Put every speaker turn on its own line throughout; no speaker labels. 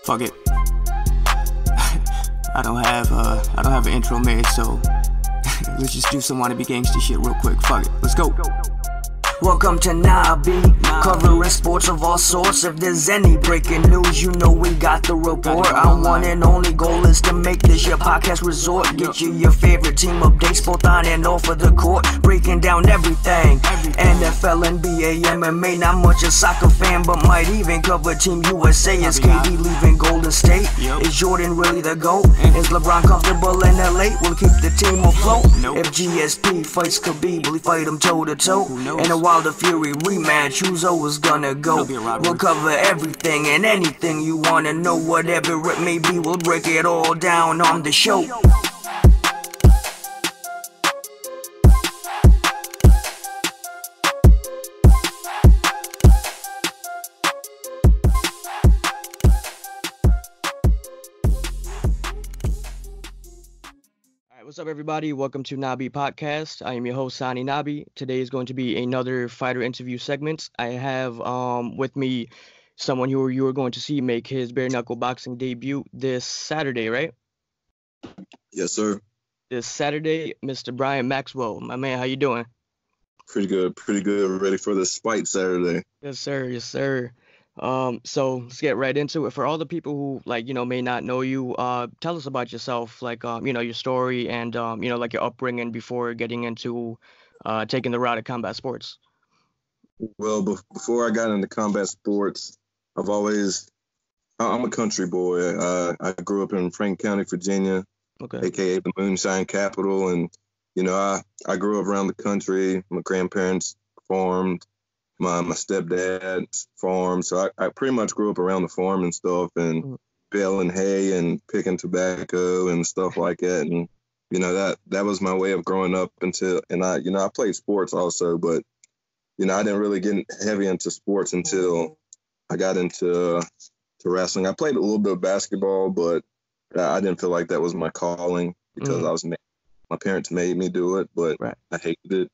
Fuck it. I don't have an intro made, so let's just do some wannabe gangster shit real quick. Fuck it. Let's go.
Welcome to Nahh B, covering sports of all sorts. If there's any breaking news, you know we got the report. Our one and only goal is to make this your podcast resort. Get you your favorite team updates, both on and off of the court. Breaking down everything, NFL, NBA, MMA. Not much a soccer fan, but might even cover Team USA. Is KD leaving Golden State? Is Jordan really the GOAT? Is LeBron comfortable in LA? Will keep the team afloat? If GSP fights Khabib, will he fight him toe to toe? And a Wilder Fury rematch, who's always gonna go? We'll cover everything and anything you wanna know. Whatever it may be, we'll break it all down on the show.
What's up, everybody? Welcome to Nahh B Podcast. I am your host, Nahh B. Today is going to be another fighter interview segment. I have with me someone who you are going to see make his bare knuckle boxing debut this Saturday, right?
Yes, sir.
This Saturday, Mr. Brian Maxwell. My man, how you doing?
Pretty good. Ready for this fight Saturday.
Yes, sir. So let's get right into it. For all the people who may not know you, tell us about yourself, your story and, your upbringing before getting into, taking the route of combat sports.
Well, before I got into combat sports, I'm a country boy. I grew up in Franklin County, Virginia, AKA the Moonshine Capital. And, I grew up around the country. My grandparents farmed. My stepdad farmed, so I pretty much grew up around the farm and stuff, and baling hay and picking tobacco and stuff like that. And that was my way of growing up I played sports also, but I didn't really get heavy into sports until I got into wrestling. I played a little bit of basketball, but I didn't feel like that was my calling because my parents made me do it, but I hated it.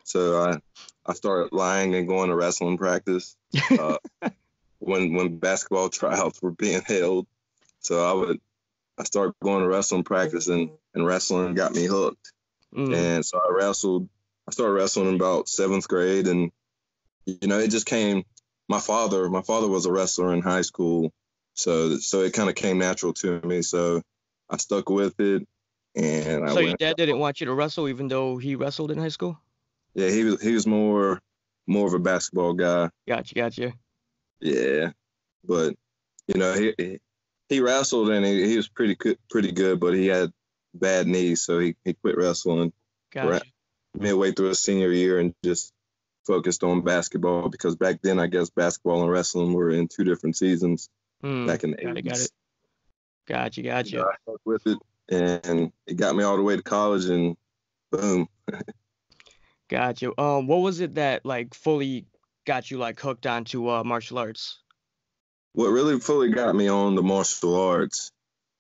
So I started lying and going to wrestling practice when basketball tryouts were being held. So I started going to wrestling practice, and wrestling got me hooked. And so I started wrestling in about 7th grade, and it just came. My father was a wrestler in high school, so it kind of came natural to me. So I stuck with it. And
so your dad didn't want you to wrestle, even though he wrestled in high school?
Yeah, he was more of a basketball guy.
Gotcha.
Yeah, but he wrestled and he was pretty good, but he had bad knees, so he quit wrestling midway through his senior year and just focused on basketball, because back then I guess basketball and wrestling were in 2 different seasons back in the 80s.
Got it. Gotcha.
I stuck with it, and it got me all the way to college, and boom.
Gotcha. What was it that fully got you hooked onto martial arts?
What really fully got me on the martial arts,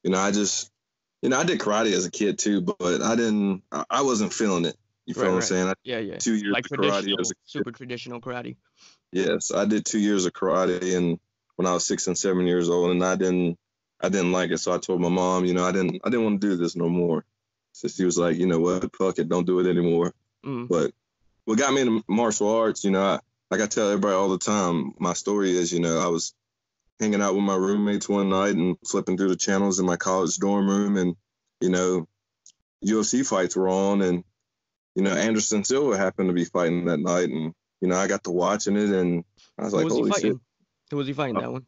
I just, I did karate as a kid too, but I wasn't feeling it. You feel what I'm saying?
Yeah.
2 years of karate as a kid.
Super traditional karate.
Yes, I did 2 years of karate, and when I was 6 and 7 years old, and I didn't like it, so I told my mom, I didn't want to do this no more. So she was like, what, fuck it, don't do it anymore. But what got me into martial arts, like I tell everybody all the time, my story is, I was hanging out with my roommates one night and flipping through the channels in my college dorm room, and, UFC fights were on, and, Anderson Silva happened to be fighting that night, and, I got to watching it, and I was like, holy shit.
Who was he fighting that one?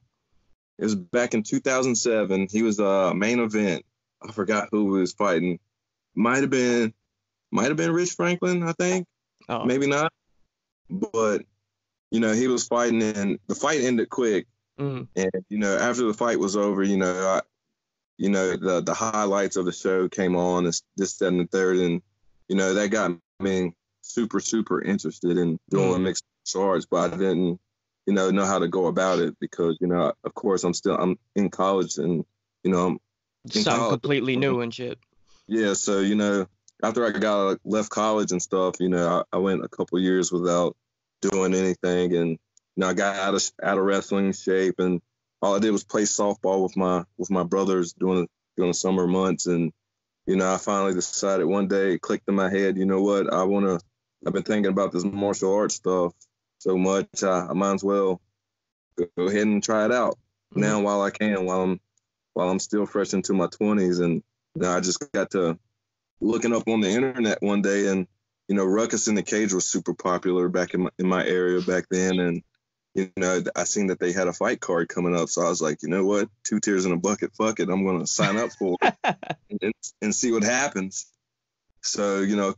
It was back in 2007. He was a main event. I forgot who he was fighting. Might have been Rich Franklin, I think. Oh. Maybe not. But, he was fighting, and the fight ended quick. And, after the fight was over, the highlights of the show came on, and this, that, and the third. And, that got me super, super interested in doing mixed martial arts, but I didn't, know how to go about it because, of course, I'm in college, and, I'm in
something
college.
Completely new and shit.
Yeah, so, after I left college and stuff, I went a couple of years without doing anything, and I got out of wrestling shape, and all I did was play softball with my brothers during the summer months. And, you know, I finally decided one day, it clicked in my head, you know what, I've been thinking about this martial arts stuff so much, I might as well go ahead and try it out now while I can, while I'm still fresh into my 20s. And, you know, I just got to looking up on the internet one day, and, you know, Ruckus in the Cage was super popular back in my area back then. And, you know, I seen that they had a fight card coming up. So I was like, you know what, 2 tears in a bucket, fuck it. I'm going to sign up for it and see what happens. So, you know,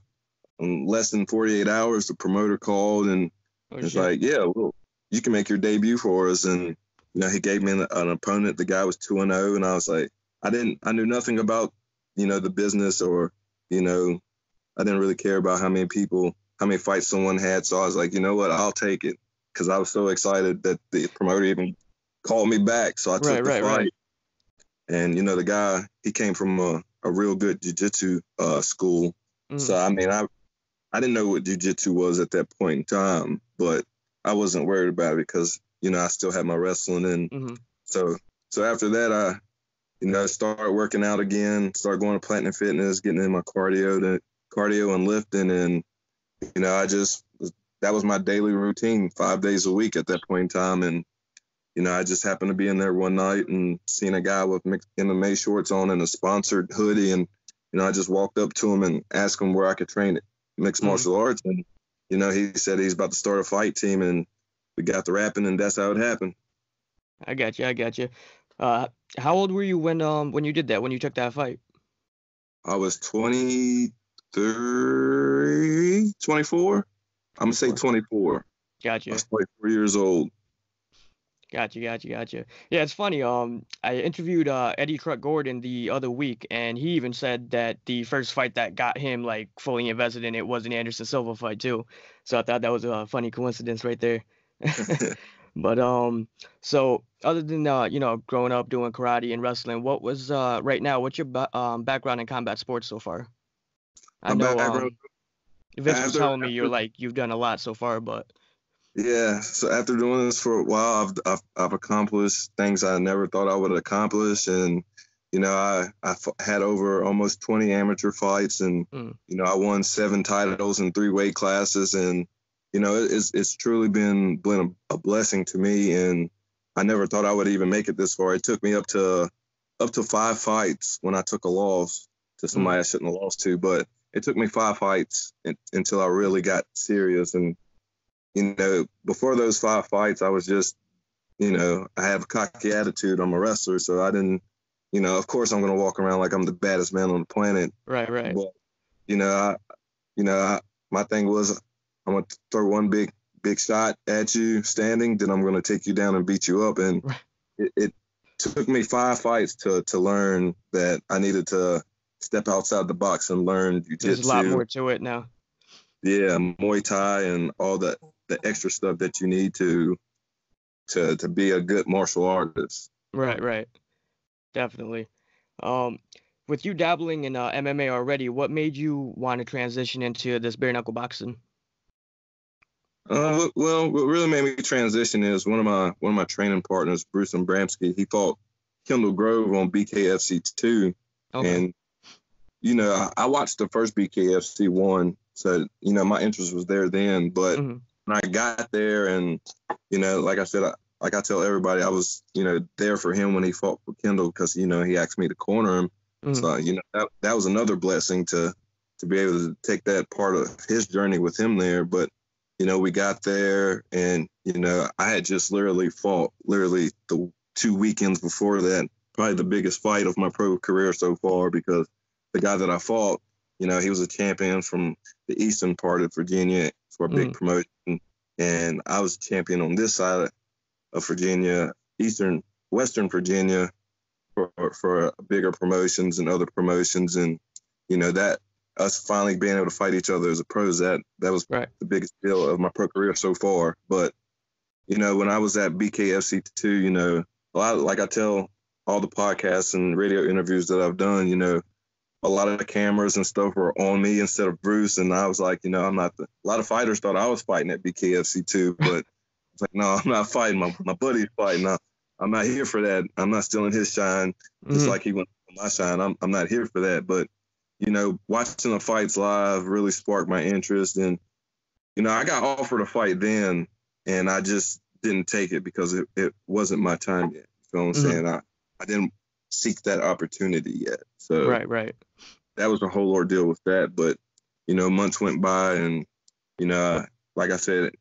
in less than 48 hours, the promoter called and it's like, yeah, well, you can make your debut for us. And, you know, he gave me an opponent. The guy was 2-0. And I was like, I knew nothing about, you know, the business, or, you know, I didn't really care about how many fights someone had. So I was like, you know what, I'll take it. Because I was so excited that the promoter even called me back. So I took the fight. Right. And, you know, the guy, he came from a real good jiu-jitsu school. So, I mean, I didn't know what jiu-jitsu was at that point in time, but I wasn't worried about it because, you know, I still had my wrestling. And so after that, I, you know, started working out again, started going to Platinum Fitness, getting in my cardio and lifting. And, you know, that was my daily routine, 5 days a week at that point in time. And, you know, I just happened to be in there one night and seen a guy with mixed MMA shorts on and a sponsored hoodie. And, you know, I just walked up to him and asked him where I could train at mixed martial arts. And, you know, he said he's about to start a fight team, and we got the rapping, and that's how it happened.
I got you. How old were you when you did that, when you took that fight?
I was 23, 24. I'm going to say 24.
Gotcha.
I was 24 years old.
Gotcha. Yeah, it's funny. I interviewed Eddie Truck Gordon the other week, and he even said that the first fight that got him like fully invested in it was an Anderson Silva fight too. So I thought that was a funny coincidence right there. But so other than you know, growing up doing karate and wrestling, what was right now? What's your background in combat sports so far? I know Vince was telling me you've done a lot so far, but
yeah. So after doing this for a while, I've accomplished things I never thought I would accomplish, and, you know, I had over almost 20 amateur fights, and you know, I won 7 titles in 3 weight classes, and, you know, it's truly been a blessing to me, and I never thought I would even make it this far. It took me up to 5 fights when I took a loss to somebody I shouldn't have lost to, but it took me 5 fights until I really got serious. And, you know, before those 5 fights, I was just, you know, I have a cocky attitude. I'm a wrestler, so I didn't, you know, of course I'm going to walk around like I'm the baddest man on the planet.
Right.
But, you know, my thing was, I'm going to throw one big shot at you standing, then I'm going to take you down and beat you up. And it took me 5 fights to learn that I needed to step outside the box and learn jiu-jitsu.
There's a lot more to it now.
Yeah, Muay Thai and all the extra stuff that you need to be a good martial artist.
Right. Definitely. With you dabbling in MMA already, what made you want to transition into this bare knuckle boxing?
Well, what really made me transition is one of my training partners, Bruce Abramski. He fought Kendall Grove on BKFC 2, and, you know, I watched the first BKFC 1, so, you know, my interest was there then. But when I got there, and, you know, like I said, like I tell everybody, I was, you know, there for him when he fought for Kendall because, you know, he asked me to corner him. So, you know, that was another blessing to be able to take that part of his journey with him there. But, you know, we got there, and, you know, I had just fought the 2 weekends before that, probably the biggest fight of my pro career so far, because the guy that I fought, you know, he was a champion from the eastern part of Virginia for a big promotion, and I was champion on this side of Virginia, Western Virginia, for bigger promotions and other promotions. And, you know, that us finally being able to fight each other as a pros, that was the biggest deal of my pro career so far. But, you know, when I was at BKFC 2, you know, like I tell all the podcasts and radio interviews that I've done, you know, a lot of the cameras and stuff were on me instead of Bruce. And I was like, you know, a lot of fighters thought I was fighting at BKFC 2, but it's like, no, I'm not fighting. My buddy's fighting. I'm not here for that. I'm not stealing his shine, just like he went for my shine. I'm not here for that. But, you know, watching the fights live really sparked my interest. And, you know, I got offered a fight then, and I just didn't take it because it wasn't my time yet. You know what I'm saying? I didn't seek that opportunity yet. So
right.
That was a whole ordeal with that. But, you know, months went by, and, you know, like I said,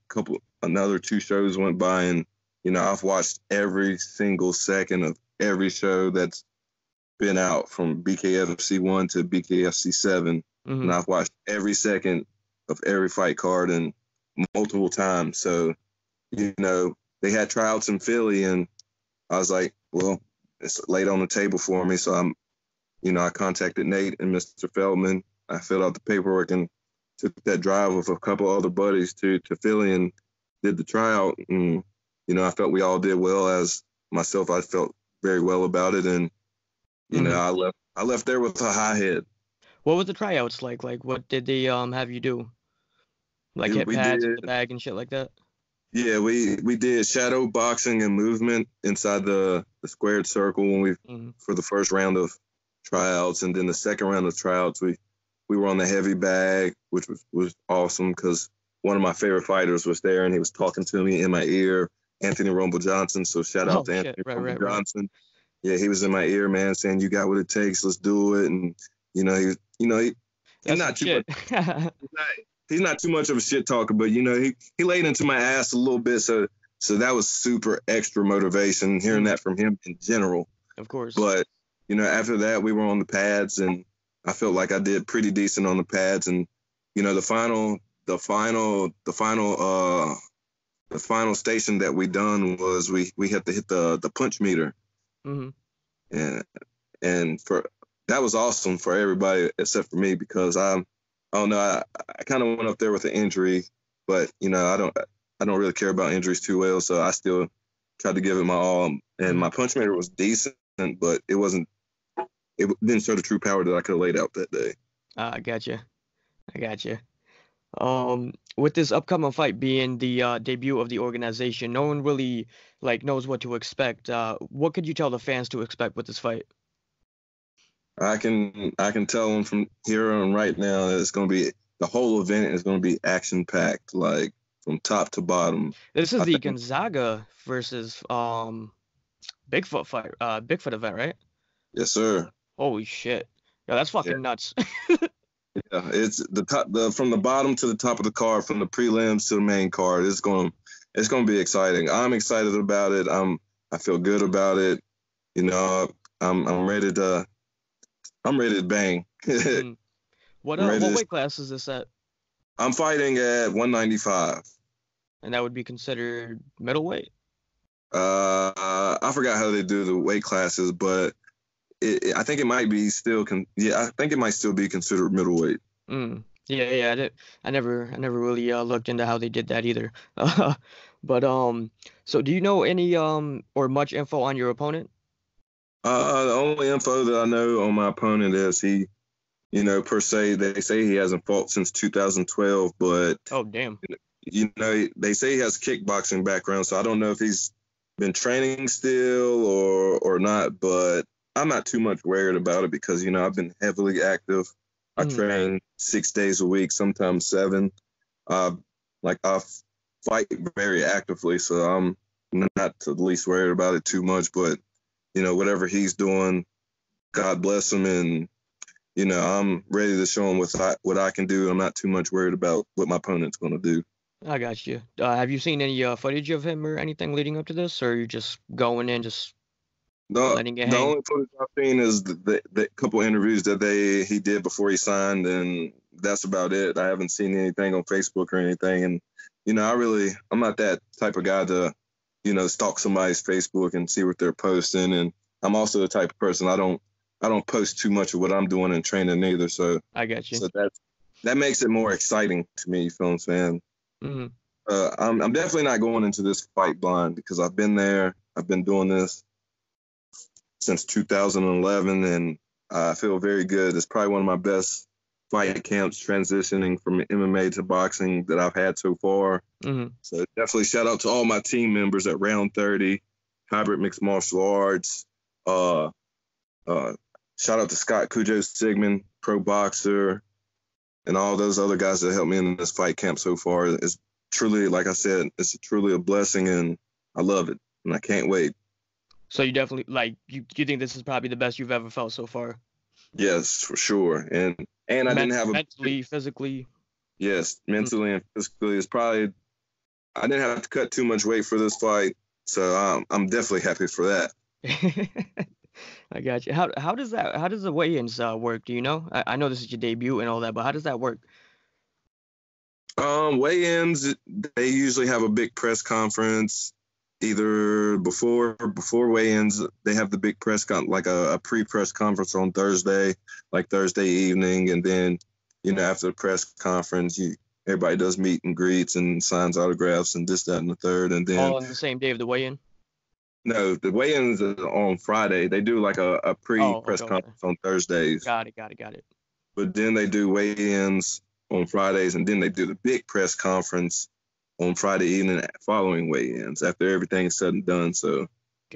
another 2 shows went by, and, you know, I've watched every single second of every show that's been out from BKFC 1 to BKFC 7. And I've watched every second of every fight card and multiple times. So, you know, they had tryouts in Philly, and I was like, well, it's laid on the table for me. So I contacted Nate and Mr. Feldman. I filled out the paperwork and took that drive with a couple other buddies to Philly and did the tryout. And, you know, I felt we all did well. As myself, I felt very well about it. And, you know, I left there with a high head.
What was the tryouts like? Like, what did they have you do? Like hit pads in the bag and shit like that?
Yeah, we did shadow boxing and movement inside the squared circle when for the first round of tryouts, and then the second round of tryouts we were on the heavy bag, which was awesome because one of my favorite fighters was there and he was talking to me in my ear, Anthony Rumble Johnson. So shout out to Anthony Rumble Johnson. Yeah, he was in my ear, man, saying you got what it takes, let's do it. And you know, he's not too much. He's not too much of a shit talker, but, you know, he laid into my ass a little bit. So that was super extra motivation, hearing that from him in general.
Of course.
But, you know, after that, we were on the pads, and I felt like I did pretty decent on the pads. And, you know, the final station that we done was we had to hit the punch meter. And that was awesome for everybody except for me, because I don't know. I kind of went up there with an injury, but, you know, I don't really care about injuries too well. So I still tried to give it my all. And my punch meter was decent, but it didn't show the true power that I could have laid out that day.
I gotcha. With this upcoming fight being the debut of the organization, no one really knows what to expect. What could you tell the fans to expect with this fight?
I can tell them from here on right now that it's going to be, the whole event is going to be action packed, like from top to bottom.
This is the Gonzaga versus Bigfoot fight, Bigfoot event, right?
Yes, sir.
Holy shit! Yeah, that's fucking nuts.
Yeah, it's from the bottom to the top of the card, from the prelims to the main card. It's going to be exciting. I'm excited about it. I feel good about it. You know, I'm ready to bang.
What weight class is this at?
I'm fighting at 195.
And that would be considered middleweight?
I forgot how they do the weight classes, but I think it might be still. I think it might still be considered middleweight.
Yeah. I never really looked into how they did that either. But so do you know any or much info on your opponent?
The only info that I know on my opponent is he, you know, per se, they say he hasn't fought since 2012, but
oh damn,
you know, they say he has a kickboxing background, so I don't know if he's been training still or not, but I'm not too much worried about it because, you know, I've been heavily active. I train 6 days a week, sometimes 7. I fight very actively, so I'm not the least worried about it too much, but you know, whatever he's doing, God bless him. And, you know, I'm ready to show him what I can do. I'm not too much worried about what my opponent's going to do.
I got you. Have you seen any footage of him or anything leading up to this, or are you just going in, just letting it hang?
The only footage I've seen is the couple interviews that he did before he signed, and that's about it. I haven't seen anything on Facebook or anything. And, you know, I'm not that type of guy to, you know, stalk somebody's Facebook and see what they're posting. And I'm also the type of person, I don't post too much of what I'm doing in training either. So
I got you.
So that makes it more exciting to me. You feel what I'm saying? I'm definitely not going into this fight blind because I've been there. I've been doing this since 2011, and I feel very good. It's probably one of my best fight camps transitioning from MMA to boxing that I've had so far. So definitely shout out to all my team members at Round 30, hybrid mixed martial arts. Shout out to Scott Cujo Sigmund, pro boxer, and all those other guys that helped me in this fight camp so far. It's truly, like I said, it's truly a blessing, and I love it, and I can't wait.
So you definitely you think this is probably the best you've ever felt so far?
Yes, for sure. And I didn't have
mentally, physically.
Yes, mentally and physically. It's probably I didn't have to cut too much weight for this fight, so I'm definitely happy for that.
I got you. How does the weigh-ins work? Do you know? I know this is your debut and all that, but how does that work?
Weigh-ins, they usually have a big press conference. Either before weigh-ins, they have the big press like a pre-press conference on Thursday, like Thursday evening, and then after the press conference, everybody does meet and greets and signs autographs and this, that, and the third, and then
all on the same day of the weigh-in.
No, the weigh-ins are on Friday. They do like a pre-press conference on Thursdays.
Got it.
But then they do weigh-ins on Fridays, and then they do the big press conference on Friday evening following weigh-ins after everything's said and done. So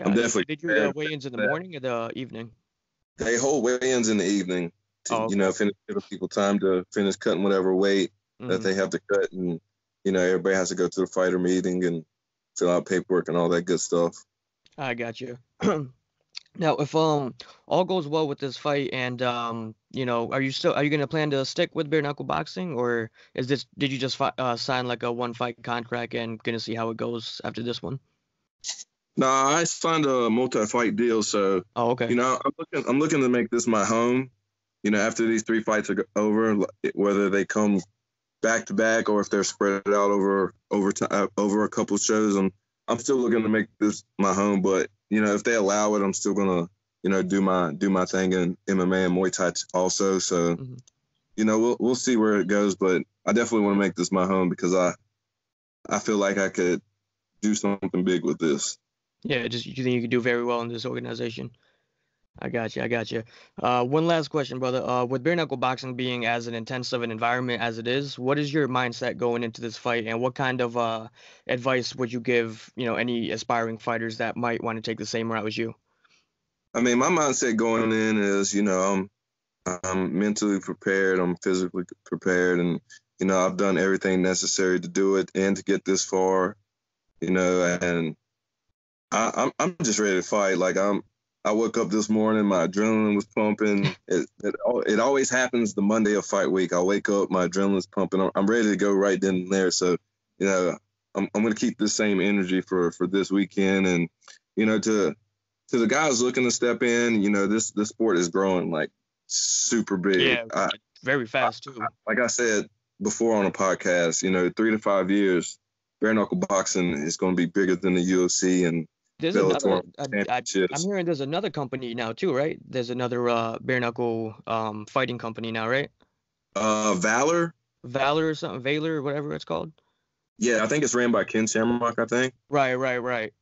I'm definitely.
Did you do weigh-ins in the morning or the evening?
They hold weigh-ins in the evening to give people time to finish cutting whatever weight that they have to cut, and everybody has to go to the fighter meeting and fill out paperwork and all that good stuff.
I got you. Now, if all goes well with this fight, and are you gonna plan to stick with bare knuckle boxing, or did you just sign like a one fight contract and gonna see how it goes after this one?
No, I signed a multi-fight deal, so
okay.
I'm looking to make this my home. After these 3 fights are over, whether they come back to back or if they're spread out over a couple of shows, I'm still looking to make this my home, but if they allow it, I'm still gonna do my thing in MMA and Muay Thai also. So we'll see where it goes, but I definitely want to make this my home because I feel like I could do something big with this.
Yeah, you think you could do very well in this organization? I got you. One last question, brother. With bare knuckle boxing being as an intense of an environment as it is, what is your mindset going into this fight, and what kind of advice would you give, any aspiring fighters that might want to take the same route as you?
I mean, my mindset going in is, I'm mentally prepared, I'm physically prepared, and I've done everything necessary to do it and to get this far, and I'm just ready to fight. Like I woke up this morning, my adrenaline was pumping. It always happens the Monday of fight week. I wake up, my adrenaline's pumping. I'm ready to go right then and there. So, I'm going to keep the same energy for this weekend. And, to the guys looking to step in, this sport is growing like super big.
Yeah, very fast too.
Like I said before on a podcast, 3 to 5 years, bare knuckle boxing is going to be bigger than the UFC and
there's another. I'm hearing there's another company now too, right? There's another bare knuckle fighting company now, right?
Valor
or something, Valor, whatever it's called.
Yeah, I think it's ran by Ken Shamrock, I think.
Right.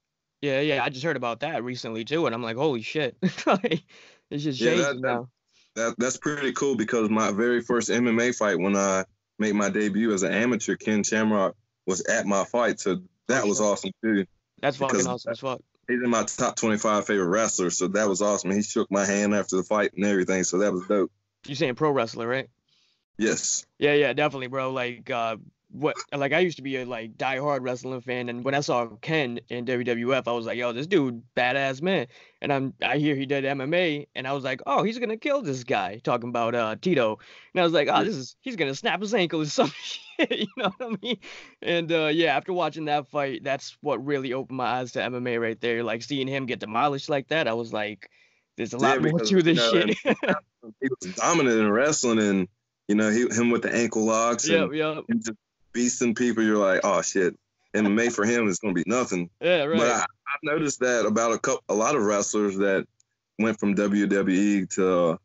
Yeah. I just heard about that recently too, and I'm like, holy shit! It's just changing now.
That's pretty cool because my very first MMA fight when I made my debut as an amateur, Ken Shamrock was at my fight, so that was awesome too.
That's fucking awesome as fuck.
He's in my top 25 favorite wrestlers, so that was awesome. He shook my hand after the fight and everything, so that was dope.
You saying pro wrestler, right?
Yes.
Yeah, definitely, bro. I used to be a diehard wrestling fan, and when I saw Ken in WWF, I was like, yo, this dude badass man. And I hear he did MMA, and I was like, oh, he's gonna kill this guy. Talking about Tito, and I was like, he's gonna snap his ankle or some shit, you know what I mean? And after watching that fight, that's what really opened my eyes to MMA right there. Like seeing him get demolished like that, I was like, there's a lot more to this shit.
He was dominant in wrestling, and him with the ankle locks and him just beasting people. You're like, oh shit, MMA for him is gonna be nothing.
Yeah, right.
But I've noticed that about a lot of wrestlers that went from WWE to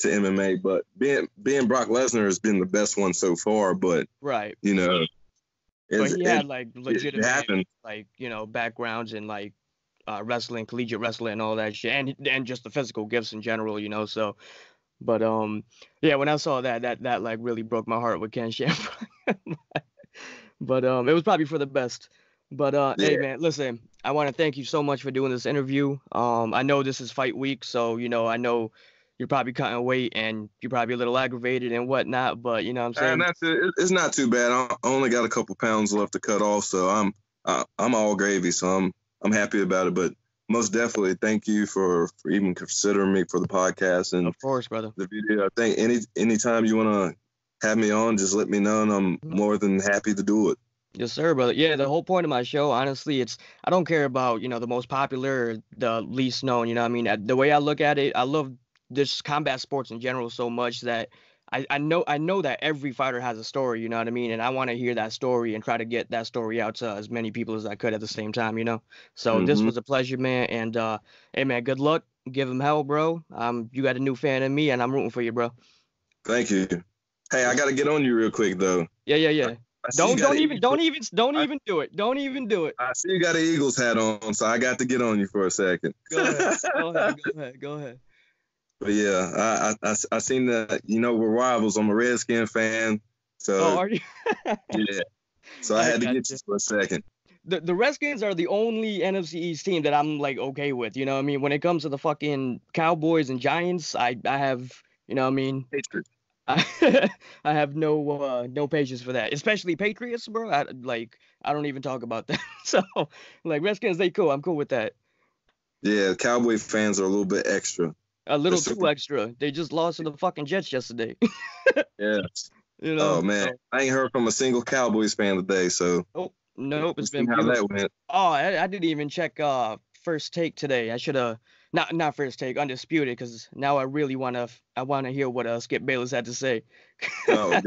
MMA, but being Brock Lesnar has been the best one so far. But
right,
but
he had legitimate backgrounds in wrestling, collegiate wrestling, and all that shit, and just the physical gifts in general, So, but when I saw that really broke my heart with Ken Shamrock. But it was probably for the best. But hey man, listen, I want to thank you so much for doing this interview. I know this is fight week, so I know you're probably cutting weight and you're probably a little aggravated and whatnot, but you know what I'm saying?
It's not too bad. I only got a couple pounds left to cut off, so I'm all gravy, so I'm happy about it. But most definitely, thank you for even considering me for the podcast and
of course, brother.
The video. I think anytime you want to have me on, just let me know, and I'm more than happy to do it.
Yes, sir, brother. Yeah, the whole point of my show, honestly, I don't care about the most popular or the least known. You know what I mean? The way I look at it, I love this combat sports in general so much that I know that every fighter has a story, you know what I mean? And I want to hear that story and try to get that story out to as many people as I could at the same time, So this was a pleasure, man. And hey, man, good luck. Give him hell, bro. You got a new fan in me, and I'm rooting for you, bro.
Thank you. Hey, I got to get on you real quick, though.
Yeah. Don't even do it. Don't even do it.
I see you got an Eagles hat on, so I got to get on you for a second.
Go ahead.
But yeah, I seen that, we're rivals. I'm a Redskin fan. So,
oh, are you?
Yeah. So I had to get you for a second.
The Redskins are the only NFC East team that I'm like okay with. You know what I mean? When it comes to the fucking Cowboys and Giants, I have,
Patriots.
I have no patience for that, especially Patriots, bro. I don't even talk about that. So like Redskins, they cool. I'm cool with that.
Yeah, Cowboy fans are a little bit extra.
A little too extra. They just lost to the fucking Jets yesterday.
Yeah. Oh man, I ain't heard from a single Cowboys fan today. So.
Oh nope, it's been
how that went.
Oh, I didn't even check First Take today. I should have. Not First Take, Undisputed, because now I really want to hear what Skip Bayless had to say.
Oh,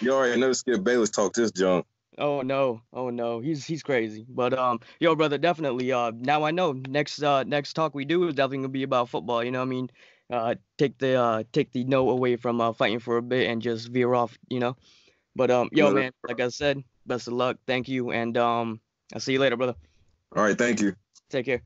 you already know Skip Bayless talked this junk.
Oh no, he's crazy. But yo, brother, definitely. Now I know next talk we do is definitely gonna be about football. You know what I mean? Take the no away from fighting for a bit and just veer off. But yo, man, like I said, best of luck. Thank you, and I'll see you later, brother.
All right, thank you.
Take care.